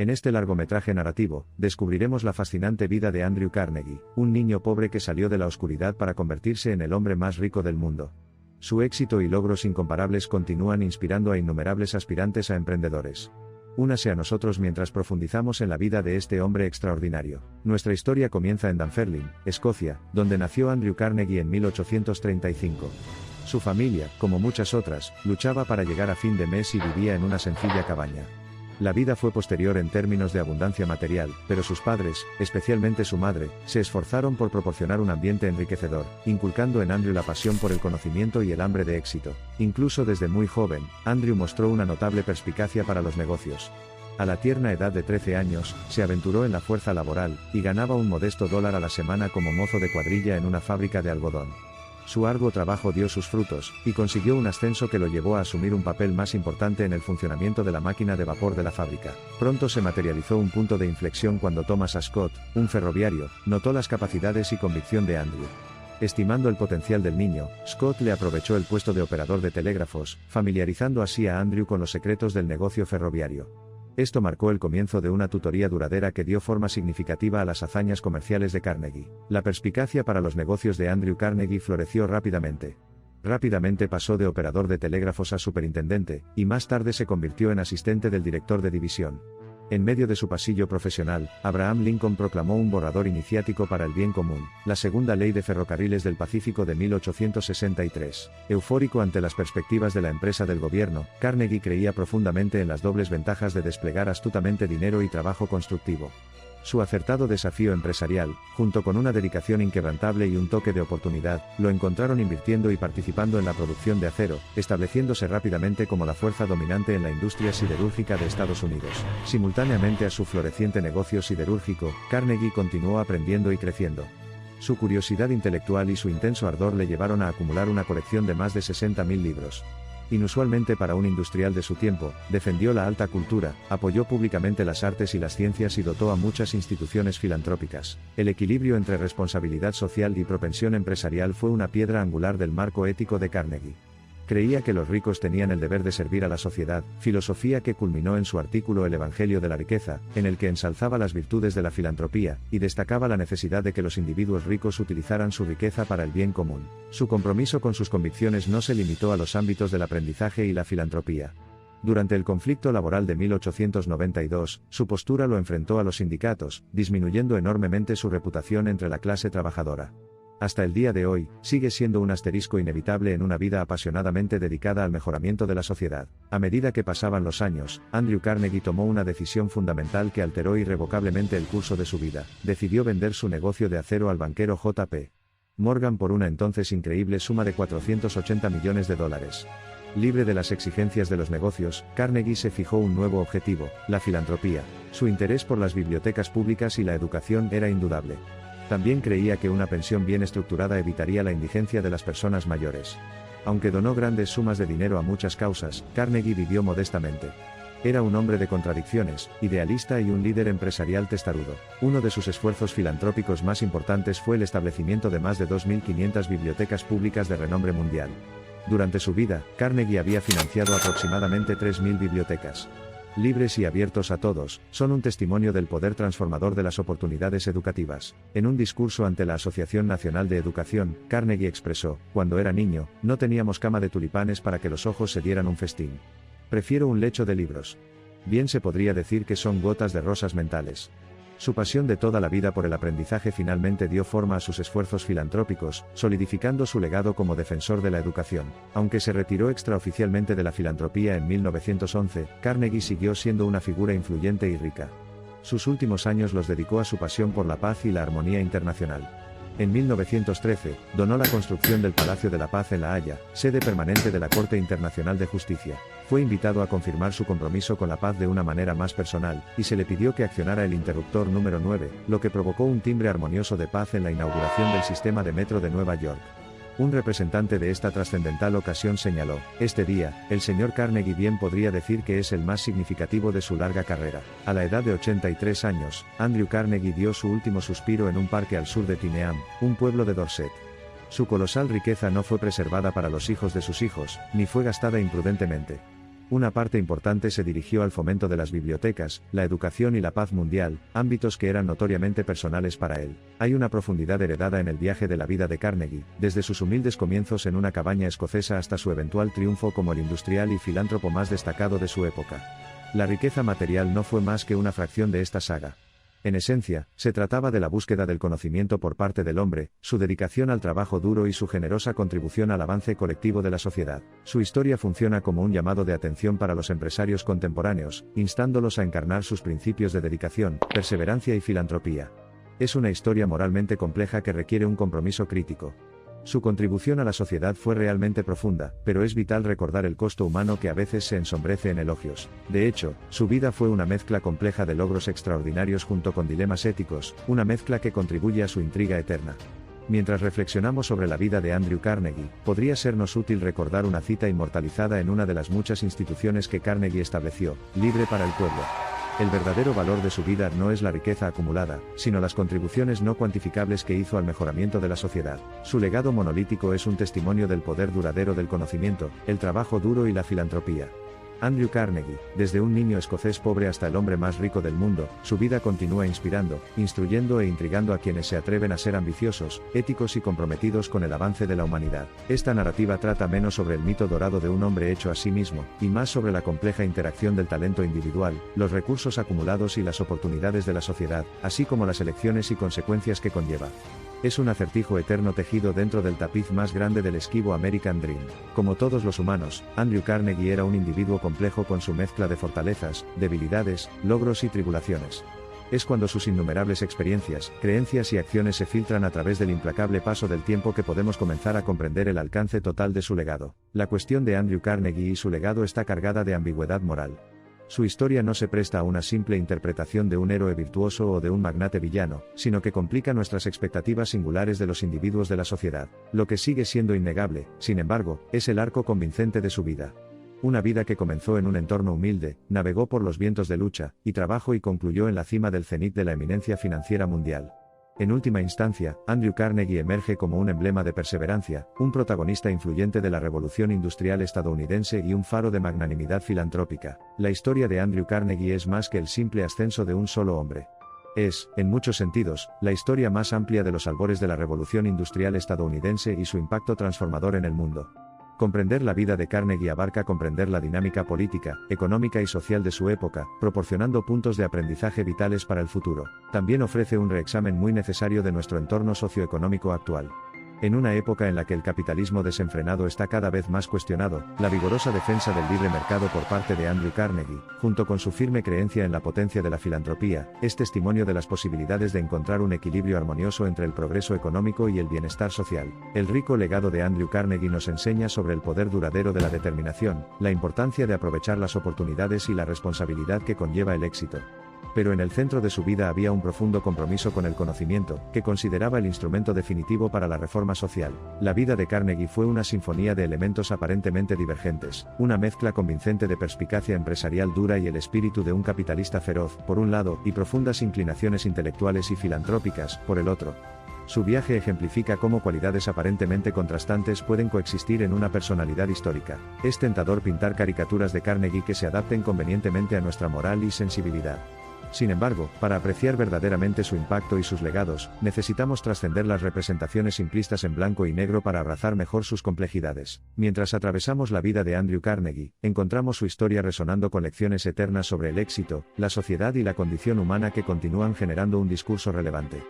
En este largometraje narrativo, descubriremos la fascinante vida de Andrew Carnegie, un niño pobre que salió de la oscuridad para convertirse en el hombre más rico del mundo. Su éxito y logros incomparables continúan inspirando a innumerables aspirantes a emprendedores. Únase a nosotros mientras profundizamos en la vida de este hombre extraordinario. Nuestra historia comienza en Dunfermline, Escocia, donde nació Andrew Carnegie en 1835. Su familia, como muchas otras, luchaba para llegar a fin de mes y vivía en una sencilla cabaña. La vida fue posterior en términos de abundancia material, pero sus padres, especialmente su madre, se esforzaron por proporcionar un ambiente enriquecedor, inculcando en Andrew la pasión por el conocimiento y el hambre de éxito. Incluso desde muy joven, Andrew mostró una notable perspicacia para los negocios. A la tierna edad de 13 años, se aventuró en la fuerza laboral, y ganaba un modesto $1 a la semana como mozo de cuadrilla en una fábrica de algodón. Su arduo trabajo dio sus frutos, y consiguió un ascenso que lo llevó a asumir un papel más importante en el funcionamiento de la máquina de vapor de la fábrica. Pronto se materializó un punto de inflexión cuando Thomas Scott, un ferroviario, notó las capacidades y convicción de Andrew. Estimando el potencial del niño, Scott le aprovechó el puesto de operador de telégrafos, familiarizando así a Andrew con los secretos del negocio ferroviario. Esto marcó el comienzo de una tutoría duradera que dio forma significativa a las hazañas comerciales de Carnegie. La perspicacia para los negocios de Andrew Carnegie floreció rápidamente. Rápidamente pasó de operador de telégrafos a superintendente, y más tarde se convirtió en asistente del director de división. En medio de su pasillo profesional, Abraham Lincoln proclamó un borrador iniciático para el bien común, la segunda ley de ferrocarriles del Pacífico de 1863. Eufórico ante las perspectivas de la empresa del gobierno, Carnegie creía profundamente en las dobles ventajas de desplegar astutamente dinero y trabajo constructivo. Su acertado desafío empresarial, junto con una dedicación inquebrantable y un toque de oportunidad, lo encontraron invirtiendo y participando en la producción de acero, estableciéndose rápidamente como la fuerza dominante en la industria siderúrgica de Estados Unidos. Simultáneamente a su floreciente negocio siderúrgico, Carnegie continuó aprendiendo y creciendo. Su curiosidad intelectual y su intenso ardor le llevaron a acumular una colección de más de 60.000 libros. Inusualmente para un industrial de su tiempo, defendió la alta cultura, apoyó públicamente las artes y las ciencias y dotó a muchas instituciones filantrópicas. El equilibrio entre responsabilidad social y propensión empresarial fue una piedra angular del marco ético de Carnegie. Creía que los ricos tenían el deber de servir a la sociedad, filosofía que culminó en su artículo El Evangelio de la Riqueza, en el que ensalzaba las virtudes de la filantropía, y destacaba la necesidad de que los individuos ricos utilizaran su riqueza para el bien común. Su compromiso con sus convicciones no se limitó a los ámbitos del aprendizaje y la filantropía. Durante el conflicto laboral de 1892, su postura lo enfrentó a los sindicatos, disminuyendo enormemente su reputación entre la clase trabajadora. Hasta el día de hoy, sigue siendo un asterisco inevitable en una vida apasionadamente dedicada al mejoramiento de la sociedad. A medida que pasaban los años, Andrew Carnegie tomó una decisión fundamental que alteró irrevocablemente el curso de su vida. Decidió vender su negocio de acero al banquero J.P. Morgan por una entonces increíble suma de $480 millones. Libre de las exigencias de los negocios, Carnegie se fijó un nuevo objetivo, la filantropía. Su interés por las bibliotecas públicas y la educación era indudable. También creía que una pensión bien estructurada evitaría la indigencia de las personas mayores. Aunque donó grandes sumas de dinero a muchas causas, Carnegie vivió modestamente. Era un hombre de contradicciones, idealista y un líder empresarial testarudo. Uno de sus esfuerzos filantrópicos más importantes fue el establecimiento de más de 2.500 bibliotecas públicas de renombre mundial. Durante su vida, Carnegie había financiado aproximadamente 3.000 bibliotecas. Libres y abiertos a todos, son un testimonio del poder transformador de las oportunidades educativas. En un discurso ante la Asociación Nacional de Educación, Carnegie expresó: "Cuando era niño, no teníamos cama de tulipanes para que los ojos se dieran un festín. Prefiero un lecho de libros". Bien se podría decir que son gotas de rosas mentales. Su pasión de toda la vida por el aprendizaje finalmente dio forma a sus esfuerzos filantrópicos, solidificando su legado como defensor de la educación. Aunque se retiró extraoficialmente de la filantropía en 1911, Carnegie siguió siendo una figura influyente y rica. Sus últimos años los dedicó a su pasión por la paz y la armonía internacional. En 1913, donó la construcción del Palacio de la Paz en La Haya, sede permanente de la Corte Internacional de Justicia. Fue invitado a confirmar su compromiso con la paz de una manera más personal, y se le pidió que accionara el interruptor número 9, lo que provocó un timbre armonioso de paz en la inauguración del sistema de metro de Nueva York. Un representante de esta trascendental ocasión señaló: "Este día, el señor Carnegie bien podría decir que es el más significativo de su larga carrera". A la edad de 83 años, Andrew Carnegie dio su último suspiro en un parque al sur de Tyneam, un pueblo de Dorset. Su colosal riqueza no fue preservada para los hijos de sus hijos, ni fue gastada imprudentemente. Una parte importante se dirigió al fomento de las bibliotecas, la educación y la paz mundial, ámbitos que eran notoriamente personales para él. Hay una profundidad heredada en el viaje de la vida de Carnegie, desde sus humildes comienzos en una cabaña escocesa hasta su eventual triunfo como el industrial y filántropo más destacado de su época. La riqueza material no fue más que una fracción de esta saga. En esencia, se trataba de la búsqueda del conocimiento por parte del hombre, su dedicación al trabajo duro y su generosa contribución al avance colectivo de la sociedad. Su historia funciona como un llamado de atención para los empresarios contemporáneos, instándolos a encarnar sus principios de dedicación, perseverancia y filantropía. Es una historia moralmente compleja que requiere un compromiso crítico. Su contribución a la sociedad fue realmente profunda, pero es vital recordar el costo humano que a veces se ensombrece en elogios. De hecho, su vida fue una mezcla compleja de logros extraordinarios junto con dilemas éticos, una mezcla que contribuye a su intriga eterna. Mientras reflexionamos sobre la vida de Andrew Carnegie, podría sernos útil recordar una cita inmortalizada en una de las muchas instituciones que Carnegie estableció: libre para el pueblo. El verdadero valor de su vida no es la riqueza acumulada, sino las contribuciones no cuantificables que hizo al mejoramiento de la sociedad. Su legado monolítico es un testimonio del poder duradero del conocimiento, el trabajo duro y la filantropía. Andrew Carnegie, desde un niño escocés pobre hasta el hombre más rico del mundo, su vida continúa inspirando, instruyendo e intrigando a quienes se atreven a ser ambiciosos, éticos y comprometidos con el avance de la humanidad. Esta narrativa trata menos sobre el mito dorado de un hombre hecho a sí mismo, y más sobre la compleja interacción del talento individual, los recursos acumulados y las oportunidades de la sociedad, así como las elecciones y consecuencias que conlleva. Es un acertijo eterno tejido dentro del tapiz más grande del esquivo American Dream. Como todos los humanos, Andrew Carnegie era un individuo complejo con su mezcla de fortalezas, debilidades, logros y tribulaciones. Es cuando sus innumerables experiencias, creencias y acciones se filtran a través del implacable paso del tiempo que podemos comenzar a comprender el alcance total de su legado. La cuestión de Andrew Carnegie y su legado está cargada de ambigüedad moral. Su historia no se presta a una simple interpretación de un héroe virtuoso o de un magnate villano, sino que complica nuestras expectativas singulares de los individuos de la sociedad. Lo que sigue siendo innegable, sin embargo, es el arco convincente de su vida. Una vida que comenzó en un entorno humilde, navegó por los vientos de lucha y trabajo y concluyó en la cima del cenit de la eminencia financiera mundial. En última instancia, Andrew Carnegie emerge como un emblema de perseverancia, un protagonista influyente de la revolución industrial estadounidense y un faro de magnanimidad filantrópica. La historia de Andrew Carnegie es más que el simple ascenso de un solo hombre. Es, en muchos sentidos, la historia más amplia de los albores de la revolución industrial estadounidense y su impacto transformador en el mundo. Comprender la vida de Carnegie abarca comprender la dinámica política, económica y social de su época, proporcionando puntos de aprendizaje vitales para el futuro. También ofrece un reexamen muy necesario de nuestro entorno socioeconómico actual. En una época en la que el capitalismo desenfrenado está cada vez más cuestionado, la vigorosa defensa del libre mercado por parte de Andrew Carnegie, junto con su firme creencia en la potencia de la filantropía, es testimonio de las posibilidades de encontrar un equilibrio armonioso entre el progreso económico y el bienestar social. El rico legado de Andrew Carnegie nos enseña sobre el poder duradero de la determinación, la importancia de aprovechar las oportunidades y la responsabilidad que conlleva el éxito. Pero en el centro de su vida había un profundo compromiso con el conocimiento, que consideraba el instrumento definitivo para la reforma social. La vida de Carnegie fue una sinfonía de elementos aparentemente divergentes, una mezcla convincente de perspicacia empresarial dura y el espíritu de un capitalista feroz, por un lado, y profundas inclinaciones intelectuales y filantrópicas, por el otro. Su viaje ejemplifica cómo cualidades aparentemente contrastantes pueden coexistir en una personalidad histórica. Es tentador pintar caricaturas de Carnegie que se adapten convenientemente a nuestra moral y sensibilidad. Sin embargo, para apreciar verdaderamente su impacto y sus legados, necesitamos trascender las representaciones simplistas en blanco y negro para abrazar mejor sus complejidades. Mientras atravesamos la vida de Andrew Carnegie, encontramos su historia resonando con lecciones eternas sobre el éxito, la sociedad y la condición humana que continúan generando un discurso relevante.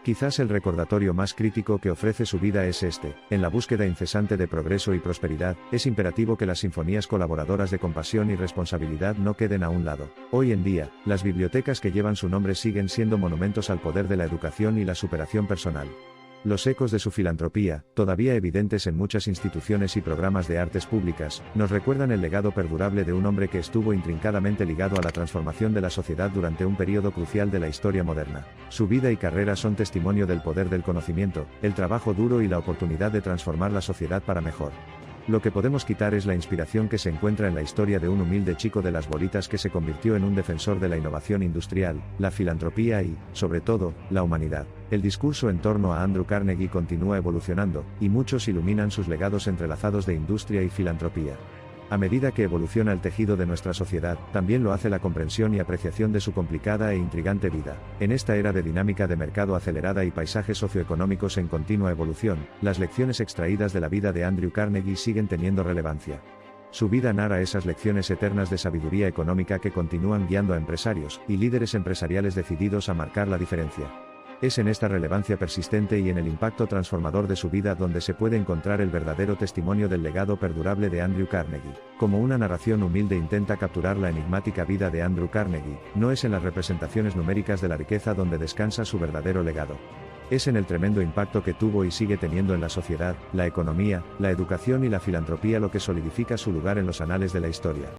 Quizás el recordatorio más crítico que ofrece su vida es este: en la búsqueda incesante de progreso y prosperidad, es imperativo que las sinfonías colaboradoras de compasión y responsabilidad no queden a un lado. Hoy en día, las bibliotecas que llevan su nombre siguen siendo monumentos al poder de la educación y la superación personal. Los ecos de su filantropía, todavía evidentes en muchas instituciones y programas de artes públicas, nos recuerdan el legado perdurable de un hombre que estuvo intrincadamente ligado a la transformación de la sociedad durante un periodo crucial de la historia moderna. Su vida y carrera son testimonio del poder del conocimiento, el trabajo duro y la oportunidad de transformar la sociedad para mejor. Lo que podemos quitar es la inspiración que se encuentra en la historia de un humilde chico de las bolitas que se convirtió en un defensor de la innovación industrial, la filantropía y, sobre todo, la humanidad. El discurso en torno a Andrew Carnegie continúa evolucionando, y muchos iluminan sus legados entrelazados de industria y filantropía. A medida que evoluciona el tejido de nuestra sociedad, también lo hace la comprensión y apreciación de su complicada e intrigante vida. En esta era de dinámica de mercado acelerada y paisajes socioeconómicos en continua evolución, las lecciones extraídas de la vida de Andrew Carnegie siguen teniendo relevancia. Su vida narra esas lecciones eternas de sabiduría económica que continúan guiando a empresarios y líderes empresariales decididos a marcar la diferencia. Es en esta relevancia persistente y en el impacto transformador de su vida donde se puede encontrar el verdadero testimonio del legado perdurable de Andrew Carnegie. Como una narración humilde intenta capturar la enigmática vida de Andrew Carnegie, no es en las representaciones numéricas de la riqueza donde descansa su verdadero legado. Es en el tremendo impacto que tuvo y sigue teniendo en la sociedad, la economía, la educación y la filantropía lo que solidifica su lugar en los anales de la historia.